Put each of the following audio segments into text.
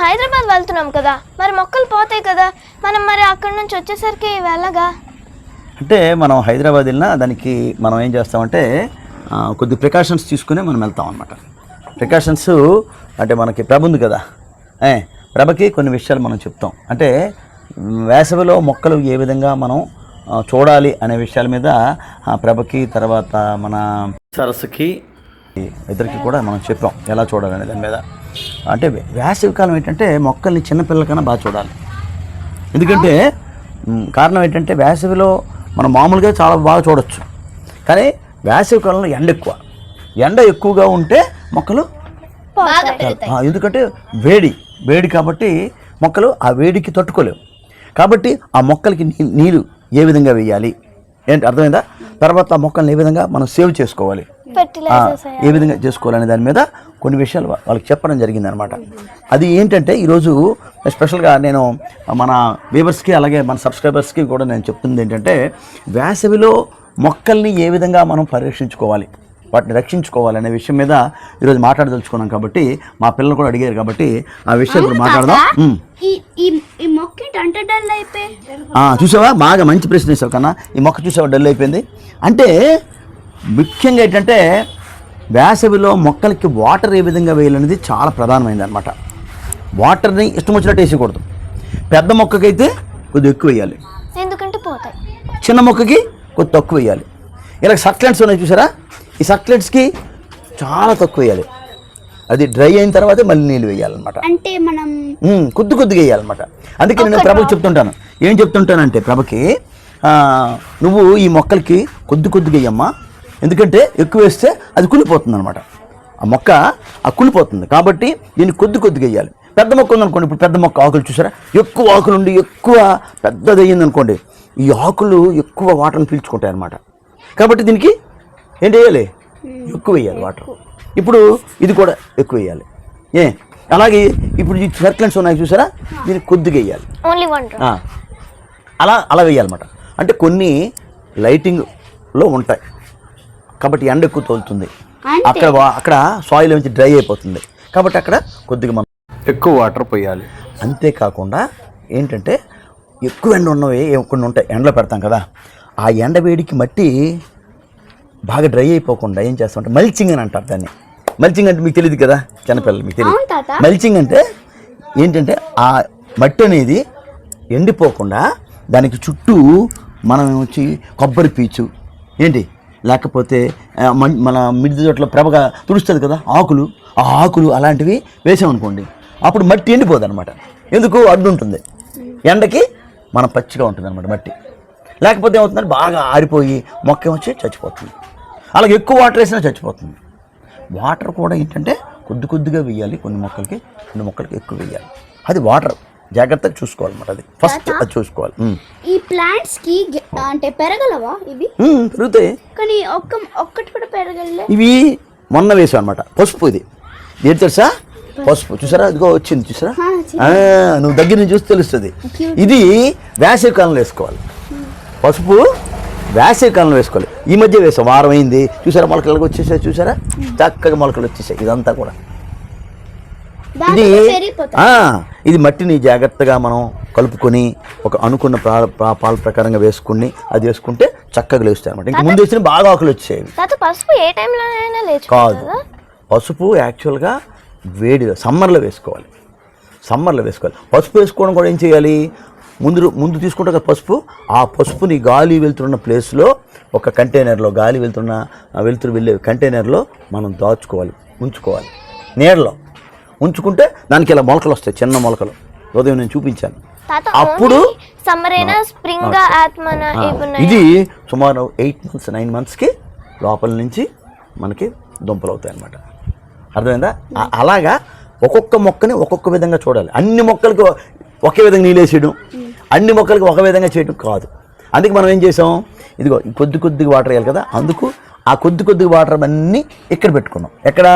హైదరాబాద్ వెళ్తున్నాం కదా, మరి మొక్కలు పోతాయి కదా, మనం మరి అక్కడి నుంచి వచ్చేసరికి వెళ్ళగా. అంటే మనం హైదరాబాద్ వెళ్ళినా దానికి మనం ఏం చేస్తామంటే కొద్ది ప్రికాషన్స్ తీసుకుని మనం వెళ్తాం అనమాట. ప్రికాషన్స్ అంటే మనకి ప్రభ ఉంది కదా, ప్రభకి కొన్ని విషయాలు మనం చెప్తాం. అంటే వేసవిలో మొక్కలు ఏ విధంగా మనం చూడాలి అనే విషయాల మీద ప్రభకి, తర్వాత మన సరస్సుకి ఇద్దరికి కూడా మనం చెప్పాం ఎలా చూడాలనే దాని మీద. అంటే వేసవి కాలం ఏంటంటే మొక్కల్ని చిన్నపిల్లలకన్నా బాగా చూడాలి. ఎందుకంటే కారణం ఏంటంటే వేసవిలో మనం మామూలుగా చాలా బాగా చూడొచ్చు, కానీ వేసవి కాలంలో ఎండ ఎక్కువగా ఉంటే మొక్కలు ఎందుకంటే వేడి కాబట్టి మొక్కలు ఆ వేడికి తట్టుకోలేవు. కాబట్టి ఆ మొక్కలకి నీరు ఏ విధంగా వేయాలి ఏంటి అర్థమైందా? తర్వాత ఆ మొక్కల్ని ఏ విధంగా మనం సేవ్ చేసుకోవాలి, ఏ విధంగా చేసుకోవాలనే దాని మీద కొన్ని విషయాలు వాళ్ళకి చెప్పడం జరిగింది అనమాట. అది ఏంటంటే ఈరోజు స్పెషల్గా నేను మన వ్యూవర్స్కి అలాగే మన సబ్స్క్రైబర్స్కి కూడా నేను చెప్తుంది ఏంటంటే వేసవిలో మొక్కల్ని ఏ విధంగా మనం పరిరక్షించుకోవాలి, వాటిని రక్షించుకోవాలి అనే విషయం మీద ఈరోజు మాట్లాడదలుచుకున్నాం. కాబట్టి మా పిల్లలు కూడా అడిగారు కాబట్టి ఆ విషయం ఇప్పుడు మాట్లాడదాం. చూసావా, బాగా మంచి ప్రశ్న వేసావు కన్నా. ఈ మొక్క చూసావా డల్ అయిపోయింది అంటే ముఖ్యంగా ఏంటంటే వేసవిలో మొక్కలకి వాటర్ ఏ విధంగా వేయాలనేది చాలా ప్రధానమైనది అనమాట. వాటర్ని ఇష్టం వచ్చినట్టు వేసేయకూడదు. పెద్ద మొక్కకైతే కొద్దిగా ఎక్కువ వేయాలి, ఎందుకంటే పోతాయి. చిన్న మొక్కకి కొద్ది తక్కువ వేయాలి. ఇలా సక్లెంట్స్ ఉన్నాయి చూసారా, ఈ సక్లెంట్స్కి చాలా తక్కువ వేయాలి. అది డ్రై అయిన తర్వాత మళ్ళీ నీళ్ళు వేయాలన్నమాట. అంటే మనం కొద్దిగా వేయాలన్నమాట. అందుకే నేను ప్రభకి చెప్తుంటాను, ఏం చెప్తుంటానంటే ప్రభకి నువ్వు ఈ మొక్కలకి కొద్దిగా వేయమ్మా, ఎందుకంటే ఎక్కువ వేస్తే అది కుళ్ళిపోతుంది అనమాట. ఆ మొక్క కుళ్ళిపోతుంది కాబట్టి దీన్ని కొద్దిగా వేయాలి. పెద్ద మొక్క ఉందనుకోండి, ఇప్పుడు పెద్ద మొక్క ఆకులు చూసారా, ఎక్కువ ఆకులు ఉండి ఎక్కువ పెద్దది అయ్యింది అనుకోండి, ఈ ఆకులు ఎక్కువ వాటర్ని పీల్చుకుంటాయి అన్నమాట. కాబట్టి దీనికి ఏంటి వేయాలి, ఎక్కువ వేయాలి వాటర్. ఇప్పుడు ఇది కూడా ఎక్కువ వేయాలి. అలాగే ఇప్పుడు ఈ సర్క్లెంట్స్ ఉన్నాయి చూసారా, దీనికి కొద్దిగా వేయాలి, అలా వేయాలన్నమాట. అంటే కొన్ని లైటింగ్లో ఉంటాయి కాబట్టి ఎండ ఎక్కువ తోలుతుంది, అక్కడ సాయిల్ నుంచి డ్రై అయిపోతుంది కాబట్టి అక్కడ కొద్దిగా మనం ఎక్కువ వాటర్ పోయాలి. అంతేకాకుండా ఏంటంటే ఎక్కువ ఎండ ఉన్నవి కొన్ని ఉంటాయి, ఎండలో పెడతాం కదా, ఆ ఎండ వేడికి మట్టి బాగా డ్రై అయిపోకుండా ఏం చేస్తామంటే మల్చింగ్ అని అంటారు దాన్ని. మల్చింగ్ అంటే మీకు తెలియదు కదా, చిన్నపిల్లలు మీకు తెలియదు. మల్చింగ్ అంటే ఏంటంటే ఆ మట్టి అనేది ఎండిపోకుండా దానికి చుట్టూ మనం వచ్చి కొబ్బరి పీచు లేకపోతే మన మిద్దె తోటలో ప్రభగా తుడుస్తుంది కదా ఆ ఆకులు అలాంటివి వేసామనుకోండి, అప్పుడు మట్టి ఎండిపోదు అనమాట. ఎందుకు అడ్డు ఉంటుంది, ఎండకి మనం పచ్చిగా ఉంటుంది అనమాట మట్టి. లేకపోతే ఏమవుతుందంటే బాగా ఆరిపోయి మొక్క వచ్చి చచ్చిపోతుంది. అలాగే ఎక్కువ వాటర్ వేసినా చచ్చిపోతుంది. వాటర్ కూడా ఏంటంటే కొద్దిగా వేయాలి, కొన్ని మొక్కలకి ఎక్కువ వేయాలి. అది వాటర్ జాగ్రత్తగా చూసుకోవాలన్నమాట. అది ఫస్ట్ అది చూసుకోవాలి. ఈ ప్లాంట్స్ కి అంటే పెరగలవా ఇవి? పెరుగుతాయి, కానీ ఒక్కటి కూడా పెరగలే. ఇవి మొన్న వేసాం అనమాట. పసుపు ఇది ఏంటి తెలుసా, పసుపు చూసారా, ఇదిగో వచ్చింది చూసారా, నువ్వు దగ్గర నుంచి చూసి తెలుస్తుంది. ఇది వేసవి కాలంలో వేసుకోవాలి. పసుపు వేసవి కాలంలో వేసుకోవాలి. ఈ మధ్య వేసాం, వారం అయింది చూసారా, మొలకలు వచ్చేసాయి చూసారా, చక్కగా మొలకలు వచ్చేసాయి. ఇదంతా కూడా ఇది మట్టిని జాగ్రత్తగా మనం కలుపుకొని ఒక అనుకున్న పాల ప్రకారంగా వేసుకుని అది వేసుకుంటే చక్కగా లేస్తాయి అనమాట. ఇంక ముందు వేసిన బాగా ఆకులు వచ్చాయి. కాదు, పసుపు యాక్చువల్గా వేడిగా సమ్మర్లో వేసుకోవాలి. పసుపు వేసుకోవడం కూడా ఏం చేయాలి, ముందు తీసుకుంటే కదా పసుపు, ఆ పసుపుని గాలి వెళ్తున్న ప్లేస్లో ఒక కంటైనర్లో, గాలి వెళ్తురు వెళ్ళే కంటైనర్లో మనం దాచుకోవాలి, ఉంచుకోవాలి. నీడలో ఉంచుకుంటే దానికి ఇలా మొలకలు వస్తాయి, చిన్న మొలకలు. ఉదయం నేను చూపించాను. అప్పుడు ఇది సుమారు 8-9 monthsకి లోపల నుంచి మనకి దుంపలు అవుతాయి అన్నమాట. అర్థమైందా? అలాగా ఒక్కొక్క మొక్కని ఒక్కొక్క విధంగా చూడాలి. అన్ని మొక్కలకి ఒకే విధంగా నీళ్ళేసేయడం, అన్ని మొక్కలకి ఒక విధంగా చేయడం కాదు. అందుకే మనం ఏం చేసాం, ఇదిగో కొద్దిగా వాటర్ వేయాలి కదా, అందుకు ఆ కొద్దిగా వాటర్ అన్నీ ఇక్కడ పెట్టుకున్నాం. ఎక్కడ?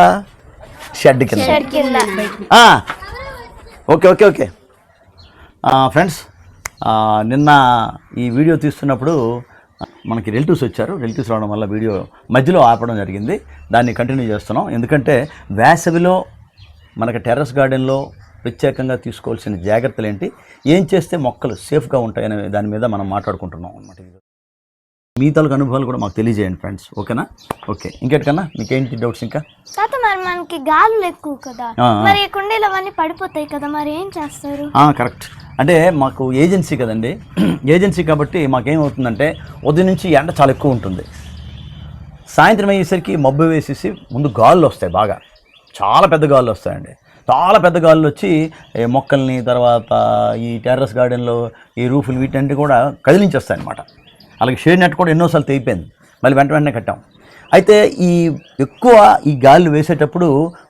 షెడ్ కింద. ఓకే ఫ్రెండ్స్, నిన్న ఈ వీడియో తీస్తున్నప్పుడు మనకి రిలేటివ్స్ వచ్చారు. రిలేటివ్స్ రావడం వల్ల వీడియో మధ్యలో ఆపడం జరిగింది. దాన్ని కంటిన్యూ చేస్తున్నాం. ఎందుకంటే వేసవిలో మనకి టెర్రస్ గార్డెన్లో ప్రత్యేకంగా తీసుకోవాల్సిన జాగ్రత్తలు ఏంటి, ఏం చేస్తే మొక్కలు సేఫ్గా ఉంటాయనే దాని మీద మనం మాట్లాడుకుంటున్నాం అనమాట. మీ తాలూకు అనుభవాలు కూడా మాకు తెలియజేయండి ఫ్రెండ్స్, ఓకేనా? ఓకే, ఇంకెటికన్నా మీకేంటి డౌట్స్ ఇంకా? తాత మరి మనకి గాలులు ఎక్కువ కదా, మరి ఈ కుండీలు అవన్నీ పడిపోతాయి కదా, మరి ఏం చేస్తారు? కరెక్ట్. అంటే మాకు ఏజెన్సీ కదండి, ఏజెన్సీ కాబట్టి మాకేమవుతుందంటే ఉదయం నుంచి ఎండ చాలా ఎక్కువ ఉంటుంది, సాయంత్రం అయ్యేసరికి మబ్బు వేసేసి ముందు గాలులు వస్తాయి, బాగా చాలా పెద్ద గాలులు వస్తాయండి. చాలా పెద్ద గాలులు వచ్చి మొక్కల్ని, తర్వాత ఈ టెర్రస్ గార్డెన్లో ఈ రూఫులు వీటంటే కూడా కదిలించేస్తాయి అనమాట. అలాగే షేడ్ నెట్ కూడా ఎన్నోసార్లు తెగిపోయింది, మళ్ళీ వెంటనే కట్టాం. అయితే ఈ ఎక్కువ ఈ గాలి వేసేటప్పుడు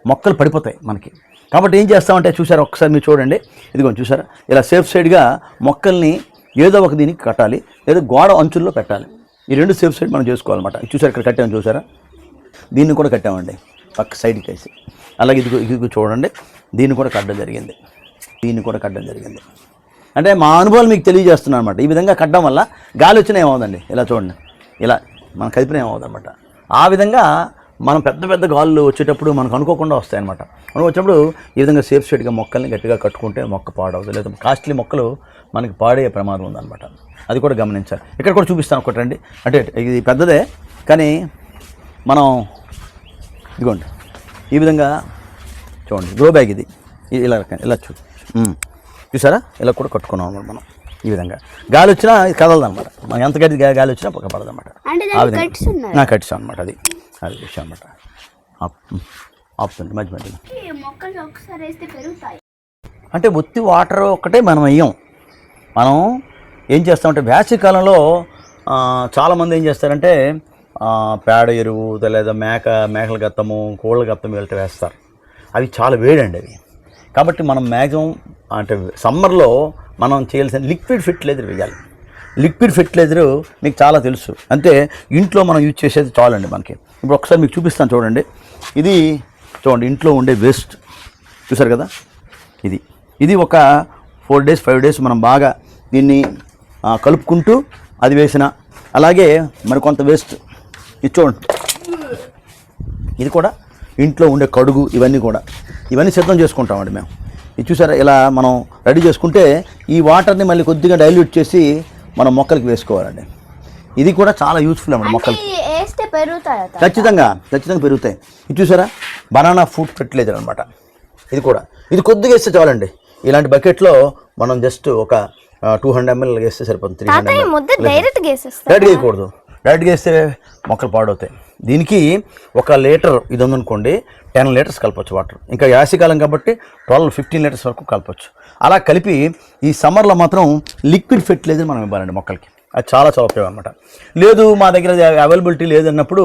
మొక్కలు పడిపోతాయి మనకి. కాబట్టి ఏం చేస్తామంటే చూసారా, ఒకసారి మీరు చూడండి, ఇదిగోండి చూసారా, ఇలా సేఫ్ సైడ్గా మొక్కల్ని ఏదో ఒక దీనికి కట్టాలి, లేదా గోడ అంచుల్లో పెట్టాలి. ఈ రెండు సేఫ్ సైడ్ మనం చేసుకోవాలన్నమాట. చూసారు ఇక్కడ కట్టాము, చూసారా, దీన్ని కూడా కట్టామండి పక్క సైడ్కి వేసి. అలాగే ఇదిగో చూడండి, దీన్ని కూడా కట్టడం జరిగింది, దీన్ని కూడా కట్టడం జరిగింది. అంటే మా అనుభవాలు మీకు తెలియజేస్తున్నాను అనమాట. ఈ విధంగా కట్టడం వల్ల గాలి వచ్చినా ఏమవుదండి, ఇలా చూడండి, ఇలా మనం కదిపినా ఏమవుతుంది అనమాట. ఆ విధంగా మనం పెద్ద పెద్ద గాలులు వచ్చేటప్పుడు మనకు అనుకోకుండా వస్తాయన్నమాట. మనం వచ్చినప్పుడు ఈ విధంగా సేఫ్ సైడ్గా మొక్కల్ని గట్టిగా కట్టుకుంటే మొక్క పాడవుతుంది, లేదా కాస్ట్లీ మొక్కలు మనకి పాడే ప్రమాదం ఉందన్నమాట. అది కూడా గమనించాలి. ఇక్కడ కూడా చూపిస్తాను ఒకటి రండి. అంటే ఇది పెద్దదే కానీ మనం ఇదిగోండి ఈ విధంగా చూడండి, గ్రో బ్యాగ్ ఇది ఇలా ఇలా చూసారా, ఇలా కూడా కట్టుకున్నాం అనమాట. మనం ఈ విధంగా గాలి వచ్చినా కదలదు అనమాట, మనం ఎంత గట్టి గాలి వచ్చినా పక్క పడదు అనమాట. ఆ విధంగా కట్టిస్తాం అనమాట. అది విషయం అనమాట. ఆపుతుంది మధ్య మధ్యలో. అంటే ఒత్తి వాటర్ ఒక్కటే మనం వేయం. మనం ఏం చేస్తామంటే వేసవి కాలంలో చాలామంది ఏం చేస్తారంటే పేడ ఎరువు, లేదా మేకల గత్తము, కోళ్ళ గత్తము వీళ్ళతో వేస్తారు. అవి చాలా వేడండి అవి. కాబట్టి మనం మ్యాక్సిమం అంటే సమ్మర్లో మనం చేయాల్సిన లిక్విడ్ ఫెర్టిలైజర్ వేయాలి. లిక్విడ్ ఫెర్టిలైజరు మీకు చాలా తెలుసు, అంటే ఇంట్లో మనం యూజ్ చేసేది చాలండి మనకి. ఇప్పుడు ఒకసారి మీకు చూపిస్తాను చూడండి, ఇది చూడండి ఇంట్లో ఉండే వేస్ట్ చూసారు కదా, ఇది ఒక 4 days 5 days మనం బాగా దీన్ని కలుపుకుంటూ అది వేసిన. అలాగే మరి కొంత వేస్ట్ ఇది చూడండి, ఇది కూడా ఇంట్లో ఉండే కడుగు, ఇవన్నీ సిద్ధం చేసుకుంటామండి మేము. ఇది చూసారా, ఇలా మనం రెడీ చేసుకుంటే ఈ వాటర్ని మళ్ళీ కొద్దిగా డైల్యూట్ చేసి మనం మొక్కలకి వేసుకోవాలండి. ఇది కూడా చాలా యూస్ఫుల్ అన్నమాట మొక్కలకి. ఖచ్చితంగా పెరుగుతాయి. ఇది చూసారా, బనానా ఫ్రూట్ ఫెర్టిలైజర్ అనమాట. ఇది కొద్దిగా వేస్తే చాలండి. ఇలాంటి బకెట్లో మనం జస్ట్ ఒక 200 ml వేస్తే సరిపోతుంది. 300 ml డైరెక్ట్గా వేయకూడదు, డైరెక్ట్గా వేస్తే మొక్కలు పాడవుతాయి. దీనికి 1 లీటర్ ఇది ఉందనుకోండి, 10 liters కలపచ్చు వాటర్. ఇంకా యాసకాలం కాబట్టి 12-15 liters వరకు కలపచ్చు. అలా కలిపి ఈ సమ్మర్లో మాత్రం లిక్విడ్ ఫెర్టిలైజర్ మనం ఇవ్వాలండి మొక్కలకి. అది చాలా ఉపయోగం అనమాట. లేదు మా దగ్గర అవైలబిలిటీ లేదన్నప్పుడు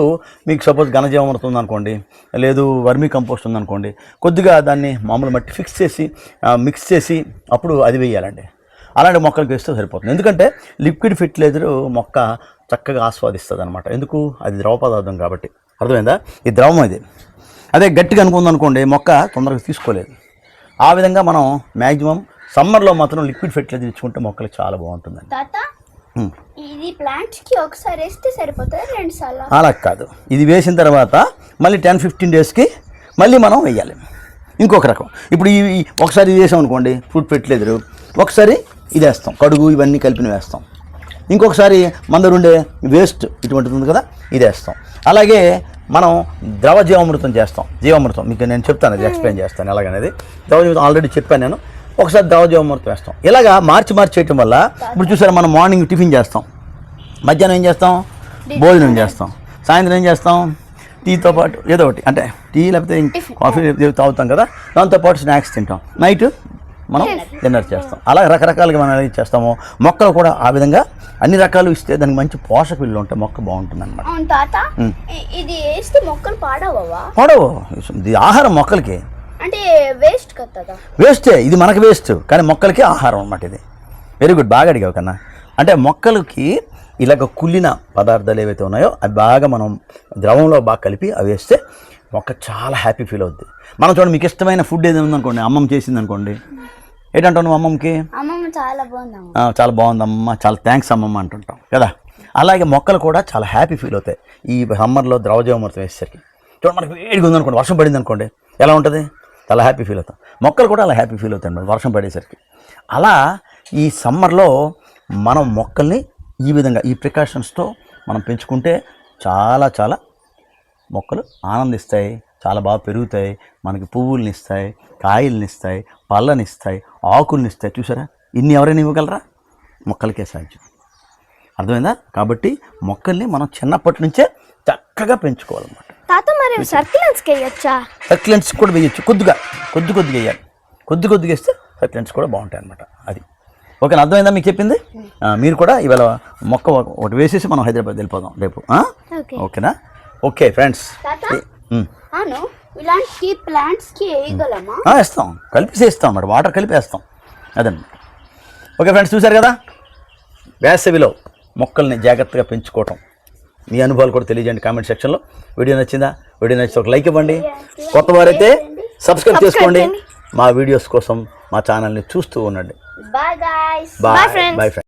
మీకు సపోజ్ ఘనజీవామృతం ఉందనుకోండి, లేదు వర్మీ కంపోస్ట్ ఉందనుకోండి, కొద్దిగా దాన్ని మామూలు మట్టి మిక్స్ చేసి అప్పుడు అది వేయాలండి. అలాంటి మొక్కలకి వేస్తే సరిపోతుంది. ఎందుకంటే లిక్విడ్ ఫెర్టిలైజరు మొక్క చక్కగా ఆస్వాదిస్తుంది అనమాట. ఎందుకు, అది ద్రవ పదార్థం కాబట్టి. అర్థమైందా, ఈ ద్రవం ఇది. అదే గట్టిగా అనుకుందనుకోండి మొక్క తొందరగా తీసుకోలేదు. ఆ విధంగా మనం మ్యాక్సిమం సమ్మర్లో మాత్రం లిక్విడ్ ఫెర్టిలైజర్ ఇచ్చుకుంటే మొక్కలు చాలా బాగుంటుందండి. ఇది ప్లాంట్స్కి ఒకసారి వేస్తే సరిపోతుంది, 2 సార్లు అలా కాదు. ఇది వేసిన తర్వాత మళ్ళీ 10-15 daysకి మళ్ళీ మనం వేయాలి. ఇంకొక రకం, ఇప్పుడు ఒకసారి ఇది వేసాం అనుకోండి ఫ్రూట్ ఫెర్టిలైజరు, ఒకసారి ఇది వేస్తాం, కడుగు ఇవన్నీ కలిపిన వేస్తాం. ఇంకొకసారి మన దగ్గర ఉండే వేస్ట్ ఇటువంటిది ఉంది కదా, ఇది వేస్తాం. అలాగే మనం ద్రవ జీవామృతం చేస్తాం. జీవామృతం మీకు నేను చెప్తాను, అది ఎక్స్ప్లెయిన్ చేస్తాను ఎలాగనేది. ద్రవ జీవామృతం ఆల్రెడీ చెప్పాను నేను. ఒకసారి ద్రవ జీవామృతం వేస్తాం. ఇలాగా మార్చి చేయటం వల్ల ఇప్పుడు చూసారా, మనం మార్నింగ్ టిఫిన్ చేస్తాం, మధ్యాహ్నం ఏం చేస్తాం, భోజనం చేస్తాం, సాయంత్రం ఏం చేస్తాం, టీతో పాటు ఏదో ఒకటి, అంటే టీ లేకపోతే కాఫీ తాగుతాం కదా, దాంతోపాటు స్నాక్స్ తింటాం, నైట్ మనం డిన్నర్ చేస్తాం. అలా రకరకాలుగా మనం ఎలా చేస్తామో మొక్కలు కూడా ఆ విధంగా అన్ని రకాలు ఇస్తే దానికి మంచి పోషక విలువలు ఉంటాయి, మొక్క బాగుంటుంది అనమాట. ఇది వేస్తే మొక్కలు పాడవు, ఇది ఆహారం మొక్కలకి. అంటే వేస్ట్ కదా, వేస్టే, ఇది మనకి వేస్ట్ కానీ మొక్కలకి ఆహారం అన్నమాట. ఇది వెరీ గుడ్, బాగా అడిగావు కన్నా. అంటే మొక్కలకి ఇలాగ కుళ్ళిన పదార్థాలు ఏవైతే ఉన్నాయో అవి బాగా మనం ద్రవంలో బాగా కలిపి అవి వేస్తే మొక్క చాలా హ్యాపీ ఫీల్ అవుద్ది. మనం చూడండి, మీకు ఇష్టమైన ఫుడ్ ఏదైనా ఉందనుకోండి, అమ్మమ్మ చేసింది అనుకోండి, ఏంటంటావు నువ్వు అమ్మమ్మకి? చాలా బాగుందమ్మా, చాలా థ్యాంక్స్ అమ్మమ్మ అంటుంటాం కదా. అలాగే మొక్కలు కూడా చాలా హ్యాపీ ఫీల్ అవుతాయి ఈ సమ్మర్లో ద్రవజీవామృతం వేసేసరికి. చూడండి, మనకి వేడిగా ఉందనుకోండి, వర్షం పడింది అనుకోండి, ఎలా ఉంటుంది, చాలా హ్యాపీ ఫీల్ అవుతాం. మొక్కలు కూడా అలా హ్యాపీ ఫీల్ అవుతాయి అన్నమాట వర్షం పడేసరికి. అలా ఈ సమ్మర్లో మనం మొక్కల్ని ఈ విధంగా ఈ ప్రికాషన్స్తో మనం పెంచుకుంటే చాలా చాలా మొక్కలు ఆనందిస్తాయి, చాలా బాగా పెరుగుతాయి, మనకి పువ్వుల్ని ఇస్తాయి, కాయల్ని ఇస్తాయి, పళ్ళని ఇస్తాయి, ఆకుల్ని ఇస్తాయి. చూసారా, ఇన్ని ఎవరైనా ఇవ్వగలరా? మొక్కలకే సాధ్యం. అర్థమైందా? కాబట్టి మొక్కల్ని మనం చిన్నప్పటి నుంచే చక్కగా పెంచుకోవాలన్నమాట. తాత మరి సర్కిలెన్స్కి వేయచ్చా? సర్క్యులెంట్స్ కూడా వేయచ్చు, కొద్దిగా వేయాలి. కొద్దిగా వేస్తే సర్క్యులెంట్స్ కూడా బాగుంటాయి అన్నమాట. అది ఓకేనా? అర్థమైందా మీకు చెప్పింది? మీరు కూడా ఇవాళ మొక్క ఒకటి వేసేసి మనం హైదరాబాద్ వెళ్ళిపోదాం రేపు. ఓకేనా? ఓకే ఫ్రెండ్స్, ఇలాంటి ప్లాంట్స్కి వేయగలమా? వేస్తాం, కలిపేస్తాం అన్నమాట, వాటర్ కలిపేస్తాం. అదన్నమాట. ఓకే ఫ్రెండ్స్, చూసారు కదా వేసవిలో మొక్కల్ని జాగ్రత్తగా పెంచుకోవటం. మీ అనుభవాలు కూడా తెలియజేయండి కామెంట్ సెక్షన్లో. వీడియో నచ్చిందా? వీడియో నచ్చితే ఒక లైక్ ఇవ్వండి. కొత్త వారైతే సబ్స్క్రైబ్ చేసుకోండి. మా వీడియోస్ కోసం మా ఛానల్ని చూస్తూ ఉండండి. Bye guys. Bye friends.